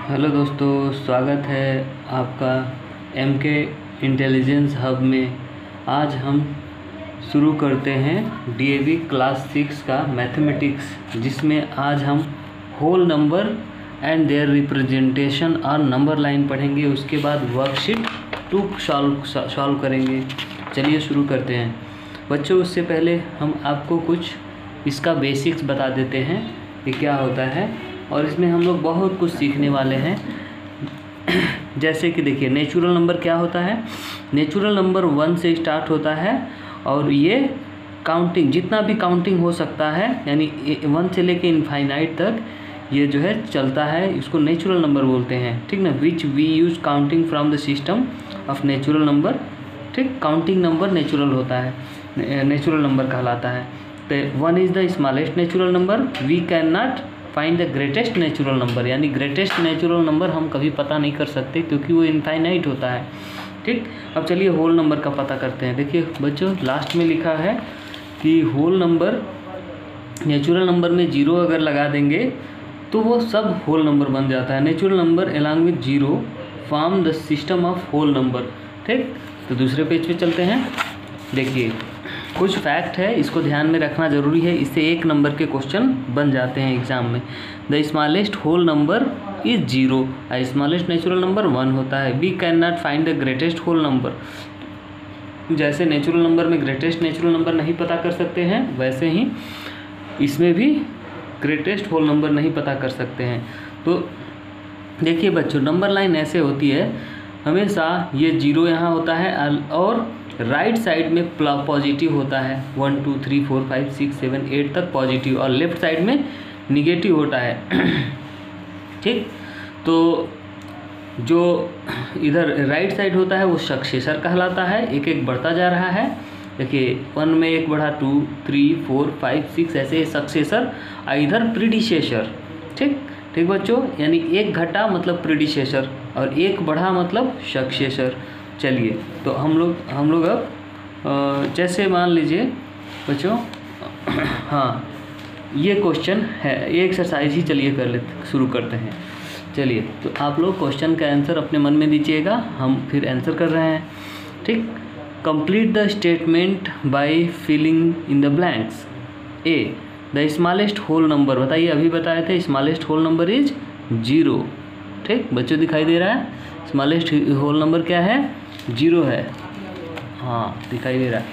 Hello दोस्तों, स्वागत है आपका एमके इंटेलिजेंस हब में। आज हम शुरू करते हैं डीएवी क्लास 6 का मैथमेटिक्स, जिसमें आज हम whole number and their representation और नंबर लाइन पढ़ेंगे। उसके बाद वर्कशीट 2 सॉल्व करेंगे। चलिए शुरू करते हैं बच्चों। उससे पहले हम आपको कुछ इसका बेसिक्स बता देते हैं कि क्या होता है, और इसमें हम लोग बहुत कुछ सीखने वाले हैं। जैसे कि देखिए, नेचुरल नंबर क्या होता है। नेचुरल नंबर 1 से स्टार्ट होता है और ये काउंटिंग, जितना भी काउंटिंग हो सकता है, यानी 1 से लेके इनफाइनाइट तक ये जो है चलता है, इसको नेचुरल नंबर बोलते हैं। ठीक ना, which we use counting from the system of natural number. ठीक, काउंटिंग नंबर नेचुरल होता है, नेचुरल नंबर कहलाता है। तो 1 is the smallest natural number. We can not find the greatest natural number, यानी ग्रेटेस्ट नेचुरल नंबर हम कभी पता नहीं कर सकते क्योंकि वो इनफाइनाइट होता है। ठीक, अब चलिए होल नंबर का पता करते हैं। देखिए बच्चों, लास्ट में लिखा है कि होल नंबर, नेचुरल नंबर में 0 अगर लगा देंगे तो वो सब होल नंबर बन जाता है। Natural number along with 0 form the system of whole number. ठीक, तो दूसरे पेज पे चलते हैं। देखिए कुछ फैक्ट है, इसको ध्यान में रखना ज़रूरी है, इससे 1 नंबर के क्वेश्चन बन जाते हैं एग्जाम में। The smallest whole number is 0, smallest natural number 1 होता है। We can not find the greatest whole number. जैसे नेचुरल नंबर में ग्रेटेस्ट नेचुरल नंबर नहीं पता कर सकते हैं, वैसे ही इसमें भी ग्रेटेस्ट होल नंबर नहीं पता कर सकते हैं। तो देखिए बच्चों, नंबर लाइन ऐसे होती है, हमेशा ये 0 यहाँ होता है और राइट साइड में पॉजिटिव होता है। 1 2 3 4 5 6 7 8 तक पॉजिटिव, और लेफ्ट साइड में निगेटिव होता है। ठीक, तो जो इधर राइट साइड होता है वो सक्सेसर कहलाता है। एक एक बढ़ता जा रहा है। देखिए 1 में 1 बढ़ा, 2 3 4 5 6 ऐसे सक्सेसर, और इधर प्रीडिसेसर। ठीक ठीक बच्चों, यानी 1 घटा मतलब प्रीडिसेसर और 1 बढ़ा मतलब सक्सेसर। चलिए तो हम लोग अब जैसे मान लीजिए बच्चों, हाँ ये क्वेश्चन है, ये एक्सरसाइज ही चलिए कर लेते, शुरू करते हैं। चलिए तो आप लोग क्वेश्चन का आंसर अपने मन में दीजिएगा, हम फिर आंसर कर रहे हैं। ठीक, complete the statement by filling in the blanks. A, the smallest whole number, बताइए अभी बताए थे स्मॉलेस्ट होल नंबर इज 0। ठीक बच्चों, दिखाई दे रहा है स्मॉलेस्ट होल नंबर क्या है, 0 है। हाँ दिखाई दे रहा है।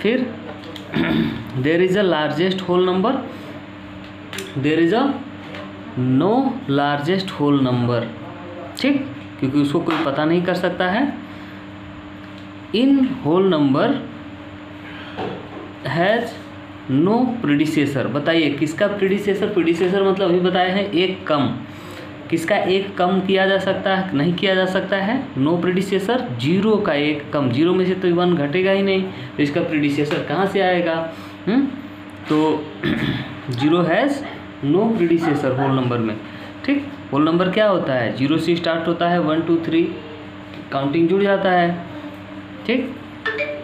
फिर there is a largest whole number, there is a no largest whole number. ठीक, क्योंकि उसको कोई पता नहीं कर सकता है। In whole number has no predecessor. बताइए किसका प्रीडिसेसर, प्रीडिसेसर मतलब अभी बताए हैं 1 कम, किसका 1 कम किया जा सकता है, नहीं किया जा सकता है। नो प्रीडिसेसर, 0 का 1 कम, 0 में से तो 1 घटेगा ही नहीं, तो इसका प्रीडिसेसर कहाँ से आएगा। तो 0 has no predecessor whole number में। ठीक, होल नंबर क्या होता है, 0 से स्टार्ट होता है, 1 2 3 काउंटिंग जुड़ जाता है। ठीक,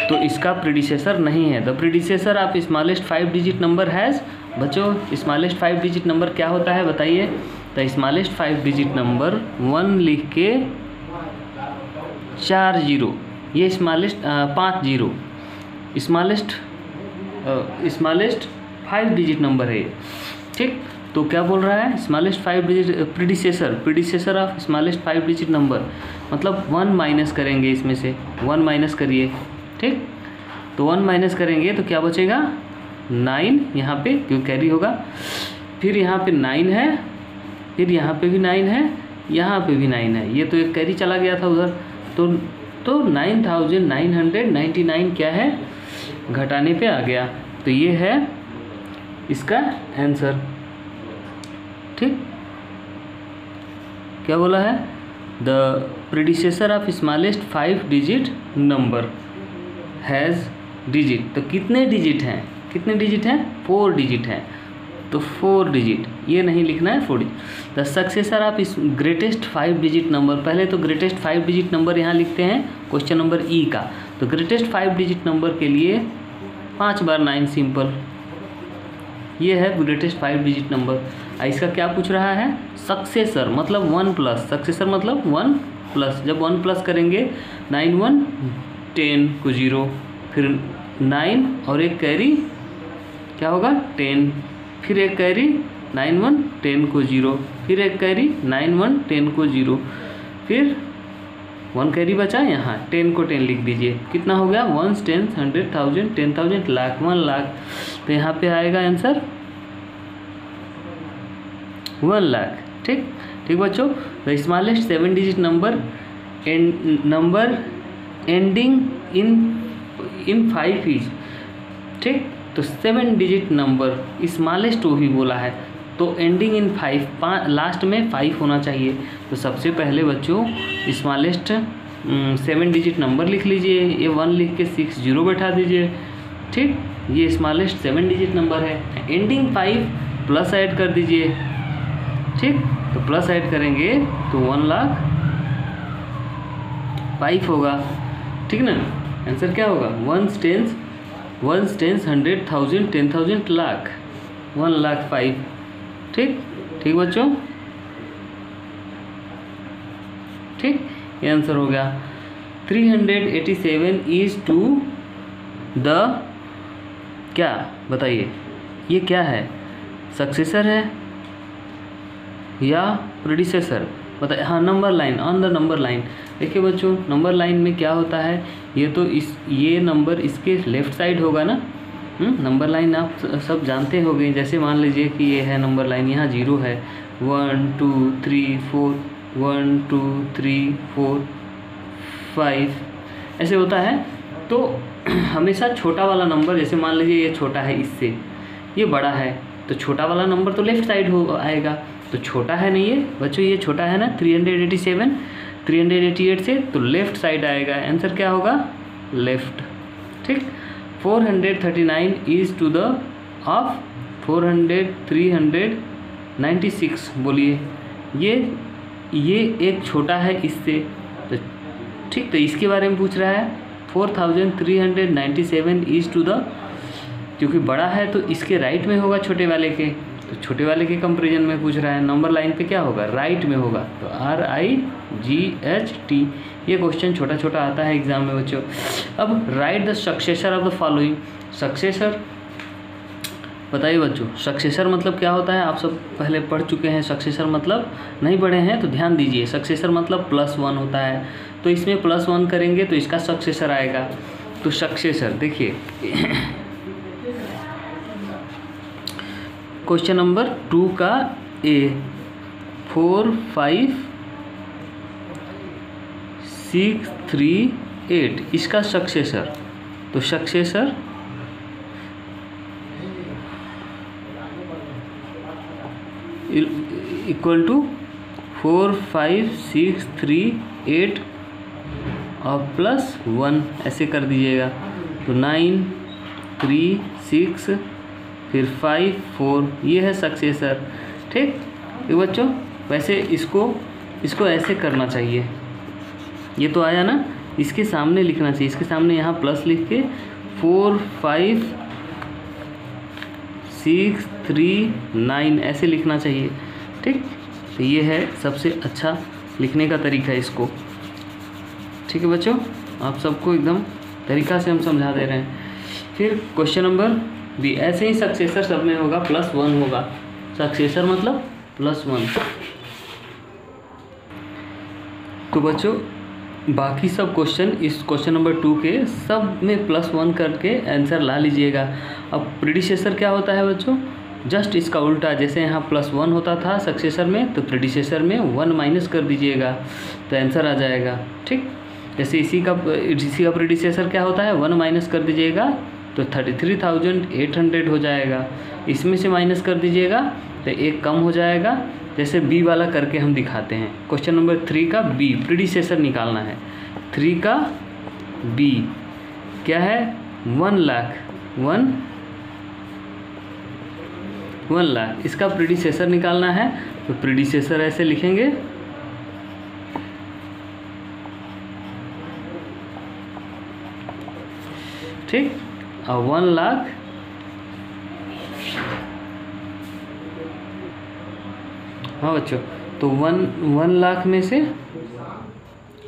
तो इसका प्रीडिसेसर नहीं है। The predecessor of smallest 5 digit number has, बच्चों स्मॉलेस्ट 5 डिजिट नंबर क्या होता है बताइए। द स्मॉलेस्ट 5 डिजिट नंबर 1 लिख के 4 0, ये स्मॉलेस्ट 5 0 स्मॉलेस्ट 5 डिजिट नंबर है। ठीक, तो क्या बोल रहा है, smallest 5 digit predecessor of smallest 5 digit number, मतलब 1 माइनस करेंगे इसमें से, 1 माइनस करिए। ठीक, तो 1 माइनस करेंगे तो क्या बचेगा, 9 यहाँ पे, क्यों कैरी होगा। फिर यहाँ पे 9 है, फिर यहाँ पे भी 9 है, यहाँ पे भी 9 है, ये तो एक कैरी चला गया था उधर। तो 9999 क्या है, घटाने पे आ गया, तो ये है इसका आंसर। ठीक, क्या बोला है, the predecessor of smallest 5 digit number has digit. तो कितने डिजिट हैं, कितने डिजिट हैं, 4 डिजिट हैं, तो 4 डिजिट, ये नहीं लिखना है 4 डिजिट। द सक्सेसर ऑफ इस ग्रेटेस्ट 5 डिजिट नंबर, पहले तो ग्रेटेस्ट 5 डिजिट नंबर यहाँ लिखते हैं क्वेश्चन नंबर ई का। तो ग्रेटेस्ट 5 डिजिट नंबर के लिए 5 बार 9 सिंपल, ये है ग्रेटेस्ट 5 डिजिट नंबर। इसका क्या पूछ रहा है, सक्सेसर मतलब 1 प्लस, सक्सेसर मतलब 1 प्लस। जब 1 प्लस करेंगे 9 1 10 को 0, फिर 9 और एक कैरी क्या होगा 10, फिर एक कैरी 9 1 10 को 0, फिर एक कैरी 9 1 10 को 0, फिर 1 कैरी बचा यहाँ 10 को 10 लिख दीजिए। कितना हो गया 1 10 100 1000 10,000 लाख 1 लाख। तो यहाँ पे आएगा आंसर 1 लाख। ठीक ठीक बच्चों। The smallest 7 digit number ending in 5 is, ठीक। तो 7 डिजिट नंबर स्मॉलेस्ट वो भी बोला है, तो एंडिंग इन 5 लास्ट में 5 होना चाहिए। तो सबसे पहले बच्चों स्मॉलेस्ट 7 डिजिट नंबर लिख लीजिए, ये 1 लिख के 6 0 बैठा दीजिए, ठीक। ये स्मॉलेस्ट 7 डिजिट नंबर है। एंडिंग 5 प्लस ऐड कर दीजिए, ठीक। तो प्लस ऐड करेंगे तो 1 लाख 5 होगा, ठीक ना। आंसर क्या होगा 1 10 100 1000 10,000 लाख 1 लाख 5, ठीक ठीक बच्चों, ठीक। ये आंसर हो गया। 387 इज टू द, क्या बताइए ये क्या है, सक्सेसर है या प्रेडिसेसर, बताइए। हाँ number line, on the number line. देखिए बच्चों नंबर लाइन में क्या होता है, ये तो ये नंबर इसके लेफ़्ट साइड होगा ना। नंबर लाइन आप सब जानते होंगे। जैसे मान लीजिए कि ये है नंबर लाइन, यहाँ 0 है, 1 2 3 4 1 2 3 4 5 ऐसे होता है। तो हमेशा छोटा वाला नंबर, जैसे मान लीजिए ये छोटा है इससे, ये बड़ा है, तो छोटा वाला नंबर तो लेफ़्ट साइड हो आएगा। तो छोटा है नहीं ये बच्चों, ये छोटा है ना 387 388 से, तो लेफ़्ट साइड आएगा। आंसर क्या होगा लेफ़्ट, ठीक। 439 इज टू द ऑफ 400 396, बोलिए ये एक छोटा है इससे, तो ठीक। तो इसके बारे में पूछ रहा है 4397 इज टू द, क्योंकि बड़ा है तो इसके राइट में होगा छोटे वाले के, तो छोटे वाले के कंपैरिजन में पूछ रहा है। नंबर लाइन पे क्या होगा राइट में होगा, तो RIGHT। ये क्वेश्चन छोटा छोटा आता है एग्जाम में बच्चों। अब right the successor of the following. Successor बताइए बच्चों, सक्सेसर मतलब क्या होता है, आप सब पहले पढ़ चुके हैं। सक्सेसर मतलब नहीं पढ़े हैं तो ध्यान दीजिए। सक्सेसर मतलब +1 होता है, तो इसमें +1 करेंगे तो इसका सक्सेसर आएगा। तो सक्सेसर देखिए क्वेश्चन नंबर 2 का A 4 5 6 3 8 इसका सक्सेसर, तो सक्सेसर इक्वल टू 4 5 6 3 8 और +1 ऐसे कर दीजिएगा। तो 9 3 6 फिर 5 4, ये है सक्सेसर, ठीक। ये बच्चों वैसे इसको ऐसे करना चाहिए, ये तो आया ना, इसके सामने लिखना चाहिए, इसके सामने यहाँ प्लस लिख के 4 5 6 3 9 ऐसे लिखना चाहिए, ठीक। तो ये है सबसे अच्छा लिखने का तरीका इसको, ठीक है बच्चों। आप सबको एकदम तरीका से हम समझा दे रहे हैं। फिर क्वेश्चन नंबर B, ऐसे ही सक्सेसर सब में होगा +1 होगा, सक्सेसर मतलब +1। तो बच्चों बाकी सब क्वेश्चन इस क्वेश्चन नंबर 2 के सब में +1 करके आंसर ला लीजिएगा। अब प्रेडिसेसर क्या होता है बच्चों, जस्ट इसका उल्टा, जैसे यहाँ +1 होता था सक्सेसर में, तो प्रेडिसेसर में 1 माइनस कर दीजिएगा तो आंसर आ जाएगा, ठीक। जैसे इसी का प्रेडिसेसर क्या होता है 1 माइनस कर दीजिएगा तो 33,800 हो जाएगा। इसमें से माइनस कर दीजिएगा तो एक कम हो जाएगा। जैसे B वाला करके हम दिखाते हैं। क्वेश्चन नंबर 3 का B प्रेडिसेसर निकालना है। 3 का B क्या है 1 लाख 1 लाख, इसका प्रेडिसेसर निकालना है। तो प्रेडिसेसर ऐसे लिखेंगे, ठीक। और 1 लाख हाँ बच्चों, तो 1 लाख में से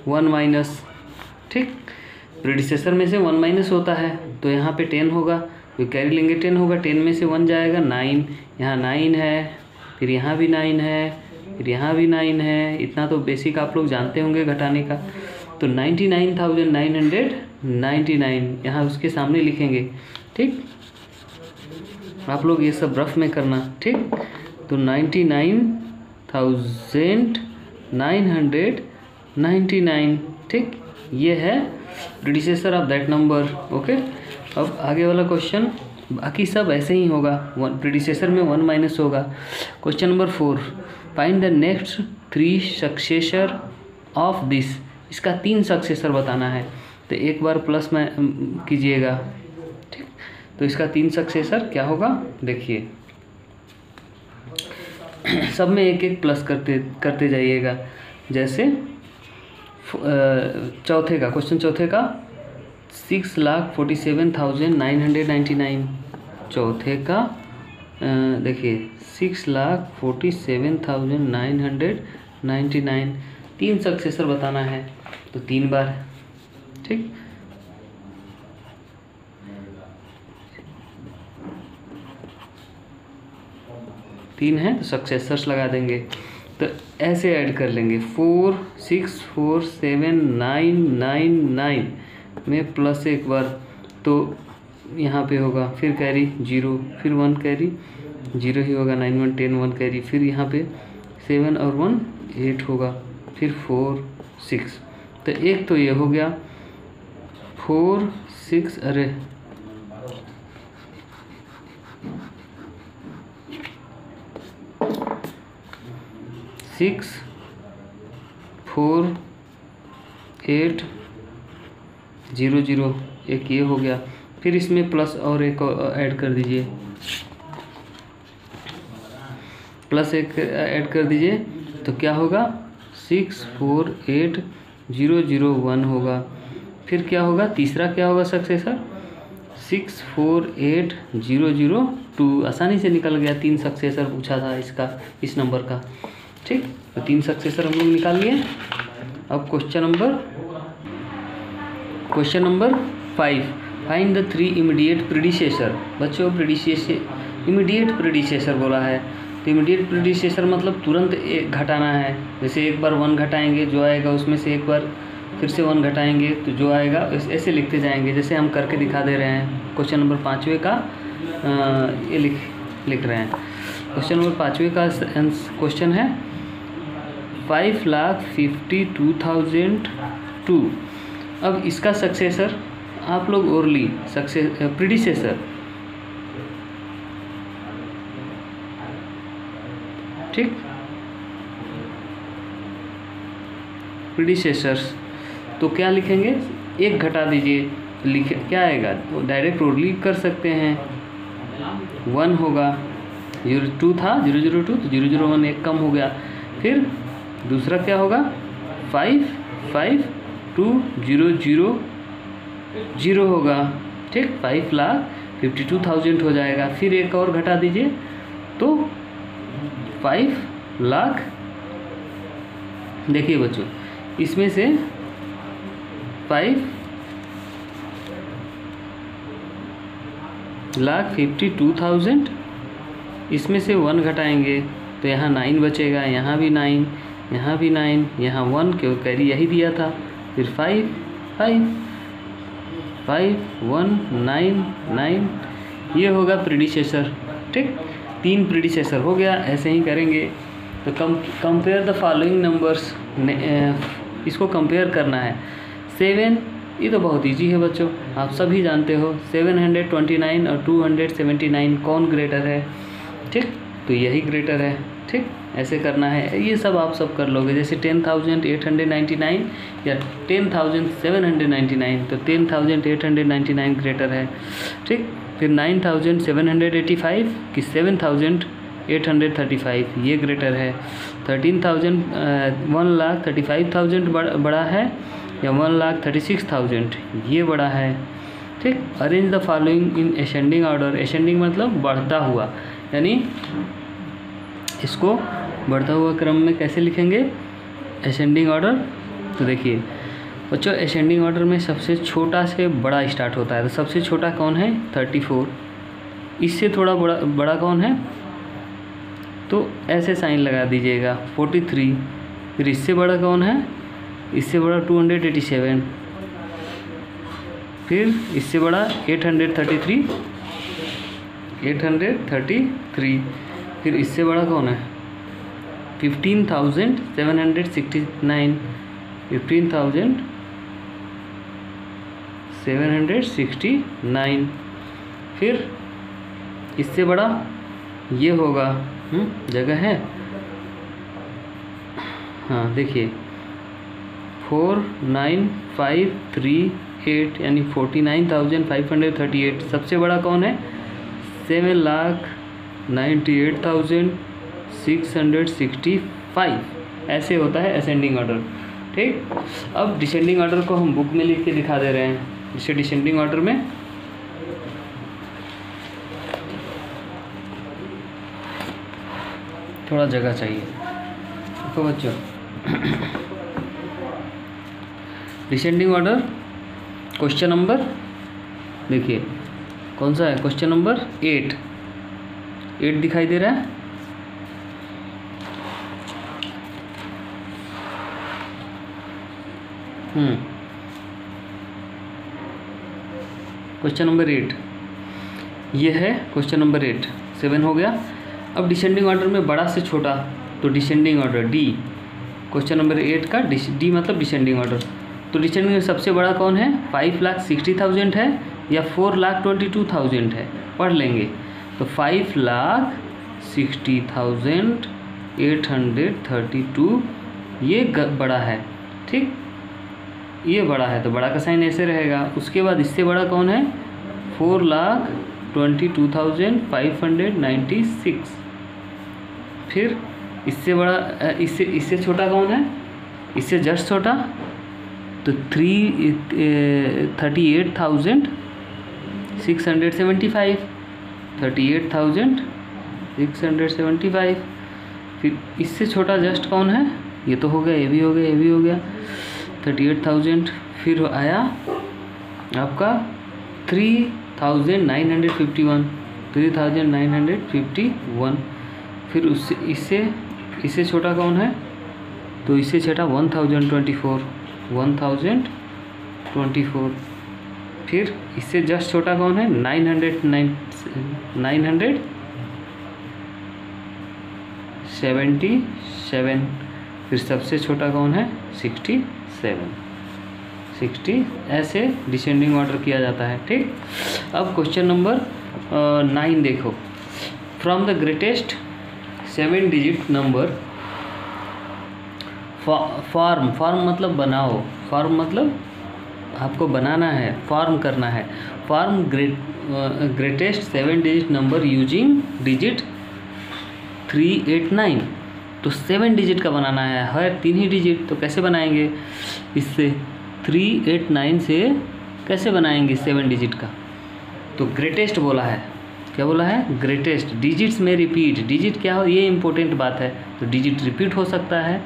1 माइनस, ठीक, प्रीडिसेसर में से 1 माइनस होता है, तो यहाँ पे 10 होगा, तो कैरी लेंगे 10 होगा, 10 में से 1 जाएगा 9, यहाँ 9 है, फिर यहाँ भी 9 है, फिर यहाँ भी 9 है, इतना तो बेसिक आप लोग जानते होंगे घटाने का। तो 99,999 यहाँ उसके सामने लिखेंगे, ठीक, आप लोग ये सब रफ में करना, ठीक। तो 99,999, ठीक, ये है predecessor of that number, okay. अब आगे वाला क्वेश्चन, बाकी सब ऐसे ही होगा, प्रीडिसेसर में 1 माइनस होगा। Question number 4, find the next 3 successor of this, इसका 3 सक्सेसर बताना है, तो एक बार प्लस में कीजिएगा, ठीक। तो इसका 3 सक्सेसर क्या होगा, देखिए सब में एक एक प्लस करते जाइएगा। जैसे चौथे का क्वेश्चन, चौथे का 6,47,999, चौथे का देखिए 6,47,999, 3 सक्सेसर बताना है, तो 3 बार, ठीक। तीन है तो सक्सेसर्स लगा देंगे, तो ऐसे ऐड कर लेंगे 4 6 4 7 9 9 9 में प्लस एक बार, तो यहाँ पे होगा, फिर कैरी 0, फिर 1 कैरी 0 ही होगा, 9 1 10 1 कैरी, फिर यहाँ पे 7 और 1 8 होगा, फिर 4 6, तो एक तो ये हो गया 4 6, अरे 6 4 8 0 0, एक ये हो गया, फिर इसमें प्लस और एक ऐड कर दीजिए, प्लस एक ऐड कर दीजिए, तो क्या होगा 6 4 8 0 0 1 होगा, फिर क्या होगा, तीसरा क्या होगा सक्सेसर 6 4 8 0 0 2, आसानी से निकल गया, 3 सक्सेसर पूछा था इसका, इस नंबर का, ठीक। तो 3 सक्सेसर हम लोग निकाल लिए। अब question number 5, find the 3 immediate predecessor. बच्चों इमीडिएट प्रीडिसेसर बोला है, तो इमीडिएट प्रीडिसेसर मतलब तुरंत एक घटाना है, जैसे एक बार 1 घटाएंगे, जो आएगा उसमें से एक बार फिर से 1 घटाएंगे, तो जो आएगा ऐसे लिखते जाएंगे, जैसे हम करके दिखा दे रहे हैं। क्वेश्चन नंबर 5वें का ये लिख रहे हैं। क्वेश्चन नंबर 5वें का क्वेश्चन है 5,52,002। अब इसका सक्सेसर आप लोग ओरली प्रीडिसेसर, ठीक, प्रीडिसेसर्स, तो क्या लिखेंगे, एक घटा दीजिए, लिखे क्या आएगा, तो डायरेक्ट ओरली कर सकते हैं, 1 होगा, 2 था 002, तो 001 एक कम हो गया, फिर दूसरा क्या होगा 5,52,000 होगा, ठीक, 5,52,000 हो जाएगा, फिर एक और घटा दीजिए, तो 5 लाख, देखिए बच्चों इसमें से 5,52,000, इसमें से 1 घटाएंगे, तो यहाँ 9 बचेगा, यहाँ भी 9, यहाँ भी 9, यहाँ 1 क्यों कैरी यही दिया था, फिर 5 5 5 1 9 9, ये होगा प्रीडिसेसर, ठीक। 3 प्रीडिसेसर हो गया, ऐसे ही करेंगे। तो कंपेयर द फॉलोइंग नंबर्स, इसको कंपेयर करना है। 7, ये तो बहुत इजी है बच्चों, आप सभी जानते हो, 729 और 279 कौन ग्रेटर है, ठीक, तो यही ग्रेटर है, ठीक, ऐसे करना है। ये सब आप सब कर लोगे, जैसे 10,899 या 10,799, तो 10,899 ग्रेटर है, ठीक। फिर 9,785 कि 7,835, ये ग्रेटर है। 1,35,000 बड़ा है या 1,36,000, ये बड़ा है, ठीक। Arrange the following in ascending order, ascending मतलब बढ़ता हुआ, यानी इसको बढ़ता हुआ क्रम में कैसे लिखेंगे, असेंडिंग ऑर्डर। तो देखिए बच्चों, असेंडिंग ऑर्डर में सबसे छोटा से बड़ा स्टार्ट होता है। तो सबसे छोटा कौन है, 34। इससे थोड़ा बड़ा कौन है, तो ऐसे साइन लगा दीजिएगा 43। फिर इससे बड़ा कौन है, इससे बड़ा 287। फिर इससे बड़ा 833। फिर इससे बड़ा कौन है, 15,769। 15,769। फिर इससे बड़ा ये होगा, जगह है, हाँ देखिए 49538 यानी 49,538। सबसे बड़ा कौन है, 7,98,665। ऐसे होता है असेंडिंग ऑर्डर। ठीक, अब डिसेंडिंग ऑर्डर को हम बुक में लिख के दिखा दे रहे हैं। जैसे डिसेंडिंग ऑर्डर में थोड़ा जगह चाहिए तो बच्चों, डिसेंडिंग ऑर्डर क्वेश्चन नंबर देखिए कौन सा है, क्वेश्चन नंबर 8 दिखाई दे रहा है। क्वेश्चन नंबर 8 ये है, क्वेश्चन नंबर 8। 7 हो गया। अब डिसेंडिंग ऑर्डर में बड़ा से छोटा, तो descending order D. Question number 8 का डी मतलब डिसेंडिंग ऑर्डर। तो डिसेंडिंग में सबसे बड़ा कौन है, 5,60,000 है या 4,22,000 है, पढ़ लेंगे। तो 5,60,832 ये बड़ा है। ठीक, ये बड़ा है तो बड़ा का साइन ऐसे रहेगा। उसके बाद इससे बड़ा कौन है, 4,22,596। फिर इससे बड़ा, इससे छोटा कौन है, इससे जस्ट छोटा, तो 38,675। 38,675। फिर इससे छोटा जस्ट कौन है, ये तो हो गया, ये भी हो गया, ये भी हो गया, 38,000। फिर आया आपका 3,951। 3,951। फिर उससे इससे छोटा कौन है, तो इससे छोटा 1,024। 1,024। फिर इससे जस्ट छोटा कौन है, 977। फिर सबसे छोटा कौन है, 67। ऐसे डिसेंडिंग ऑर्डर किया जाता है। ठीक, अब क्वेश्चन नंबर 9 देखो। From the greatest 7 digit number, form मतलब बनाओ, फॉर्म मतलब आपको बनाना है, फॉर्म करना है। Form greatest 7 digit number using digit 389। तो 7 डिजिट का बनाना है 3 ही डिजिट, तो कैसे बनाएंगे, इससे 389 से कैसे बनाएंगे 7 डिजिट का। तो ग्रेटेस्ट बोला है, क्या बोला है, ग्रेटेस्ट। डिजिट्स में रिपीट, डिजिट क्या हो, ये इंपॉर्टेंट बात है। तो डिजिट रिपीट हो सकता है।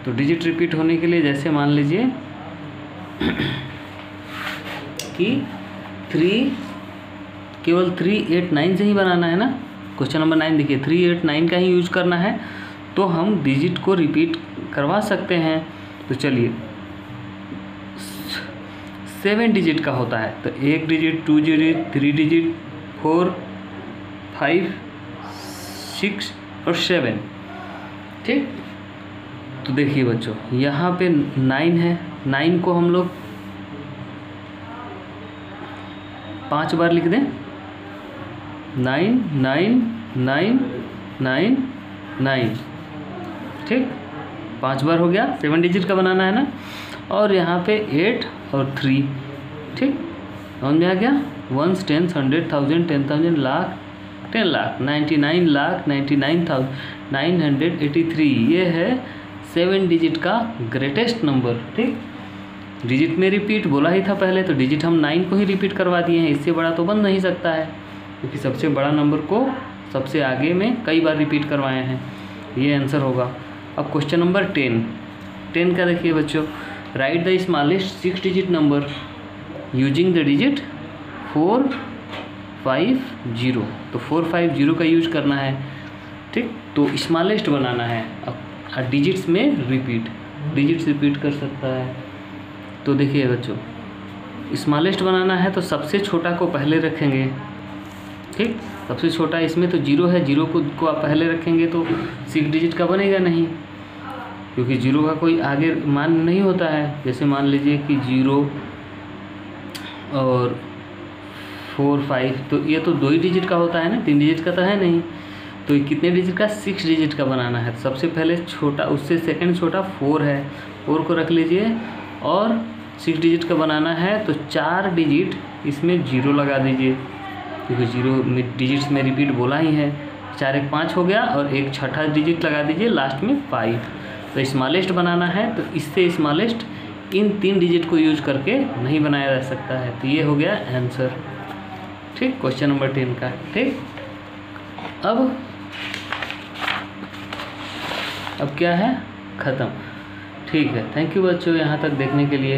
तो डिजिट रिपीट होने के लिए जैसे मान लीजिए कि 3 केवल 389 से ही बनाना है ना। क्वेश्चन नंबर 9 देखिए, 389 का ही यूज करना है, तो हम डिजिट को रिपीट करवा सकते हैं। तो चलिए 7 डिजिट का होता है, तो 1 डिजिट, 2 डिजिट, 3 डिजिट, 4, 5, 6 और 7। ठीक, तो देखिए बच्चों यहाँ पे 9 है। 9 को हम लोग 5 बार लिख दें, 9 9 9 9 9। ठीक, 5 बार हो गया। 7 डिजिट का बनाना है ना। और यहाँ पे 8 और 3। ठीक, समझ में आ गया। 1 10 100 1000 10,000 लाख 10 लाख 99,99,983। ये है 7 डिजिट का ग्रेटेस्ट नंबर। ठीक, डिजिट में रिपीट बोला ही था पहले, तो डिजिट हम 9 को ही रिपीट करवा दिए हैं। इससे बड़ा तो बन नहीं सकता है, क्योंकि सबसे बड़ा नंबर को सबसे आगे में कई बार रिपीट करवाए हैं। ये आंसर होगा। अब क्वेश्चन नंबर 10 का देखिए बच्चों, right the smallest 6 digit number using the digit 450। तो 450 का यूज करना है, ठीक। तो स्मॉलेस्ट बनाना है, अब डिजिट्स में डिजिट्स रिपीट कर सकता है। तो देखिए बच्चों, स्मॉलेस्ट बनाना है तो सबसे छोटा को पहले रखेंगे, ठीक। सबसे छोटा इसमें तो 0 है, 0 को आप पहले रखेंगे तो 6 डिजिट का बनेगा नहीं, क्योंकि 0 का कोई आगे मान नहीं होता है। जैसे मान लीजिए कि 0 और 4 5, तो ये तो 2 ही डिजिट का होता है ना, 3 डिजिट का तो है नहीं। तो ये कितने डिजिट का, 6 डिजिट का बनाना है। सबसे पहले छोटा, उससे सेकंड छोटा 4 है, 4 को रख लीजिए और 6 डिजिट का बनाना है तो 4 डिजिट इसमें 0 लगा दीजिए, क्योंकि 0 डिजिट्स में रिपीट बोला ही है। 4 1 5 हो गया और एक छठा डिजिट लगा दीजिए लास्ट में 5। तो स्मॉलेस्ट बनाना है तो इससे स्मॉलेस्ट इन 3 डिजिट को यूज करके नहीं बनाया जा सकता है। तो ये हो गया आंसर, ठीक, क्वेश्चन नंबर 10 का, ठीक। अब क्या है, ख़त्म। ठीक है, थैंक यू बच्चों यहाँ तक देखने के लिए।